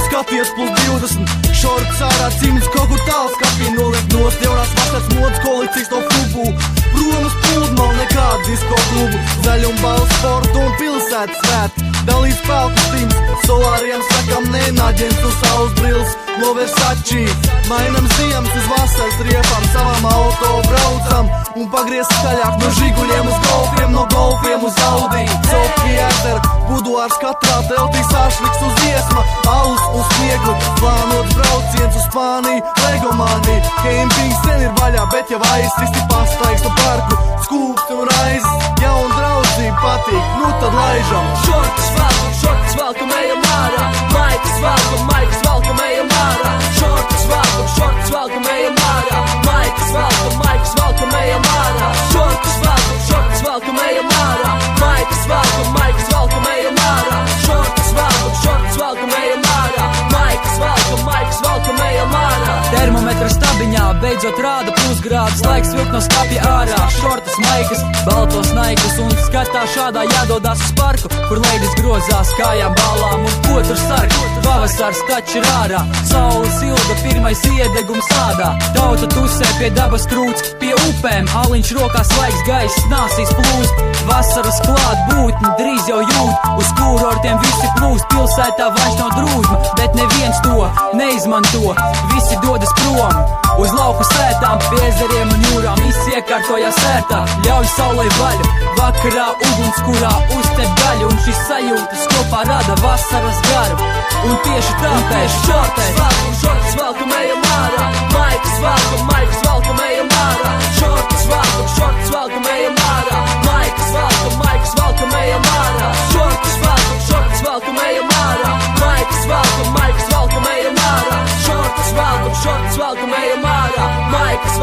Skaties plus 20, šorts ārā cīmnis kaut kur tāls kapī noliek nost jaunās vasaras modas kolekcijas no fubu. Prom uz pludmali nekādu disko klubu, zaļumbalvu sportu un pilsētas svēt. Dalīs pelku stīms, solāriem sakam nē, naģens un saules brils no Versace. Mainam ziemas uz vasaras riepām, savām auto braucam un pagriez skaļāk no žiguļiem uz golfiem, no golfiem uz Audi. Sofija ezer, buduārs katrā teltī sašliks uz iesma, alus un sniegli, plānots brauciens uz Spāniju, legomāniju. Kempings sen ir vaļā, bet jau aizsisti pastaigs no parku, skūpsti un raizes, jaun draudzība patīk, nu tad laižam. Šortis valkam, ejam ārā, maikas valkam, ejam ārā. Šortis valkam, ejam ārā, maikas valkam, ejam ārā. Šortis valkam, ejam ārā, maikas valkam, ejam ārā. Šortis valkam, ejam ārā, maikas valkam, ejam ārā. Termometra stabiņā beidzot rāda plusgrādus, laiks vilkt no skapja ārā. Šortas, maikas, baltos naikus un skatā šādā jādodās uz parku, kur leidis grozās kājām balām un ko tur sarg. Pavasars taču ir ārā, saules ilga, pirmais iedegums ādā. Tauta tusē pie dabas trūc, pie upēm, aliņš rokās laiks gaiss, nāsīs plūst. Vasaras klāt būtni drīz jau jūt, uz kurortiem visi plūst, pilsētā vairs nav drūzma, bet neviens to neizmanto, visi dodas prom. Uz lauku sētām, pie ezeriem un jūrām, visi iekārtojās ērtā, ļauj saulei vaļu, vakarā ugunskurā uztver daļu, un šis sajūtas kopā rada vasaras garu. Un tieši tāpēc šortis valkam, ejam ārā, maikas valkam, ejam ārā. Šortis valkam, ejam ārā, maikas valkam, ejam ārā. Šortis valkam, ejam ārā, maikas valkam, ejam ārā. Šortis valkam, ejam ārā, maikas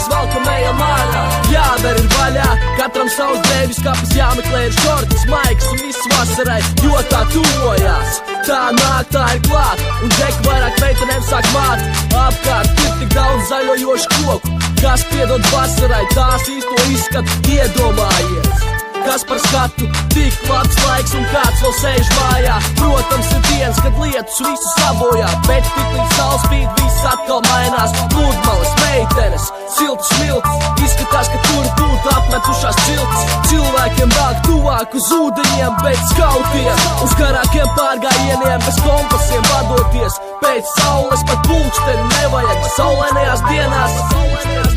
valkam, ejam ārā. Jāber ir vaļā, katram savs dēvis kapas, jāmeklē ir šortis, maikas un viss vasarai, jo tā tuvojās. Tā nāk, tā ir klāt, un džeki vairāk meitenēm sāk māt. Apkārt ir tik daudz zaļojošu koku, kas piedod vasarai tās īsto izskatu, iedomājies. Kas par skatu, tik labs laiks un kāds vēl sēž mājā. Protams, ir dienas, kad lietus visu sabojā, bet tik līdz saule spīd, viss atkal mainās. Pludmales, meitenes, siltas smilts, izskatās, ka tur būtu apmetušās ciltis. Cilvēkiem vāk tuvāk uz ūdeņiem, bet skautiem uz garākiem pārgājieniem, bez kompasiem vadoties. Pēc saules pat pulksteni nevajag, saulainajās dienās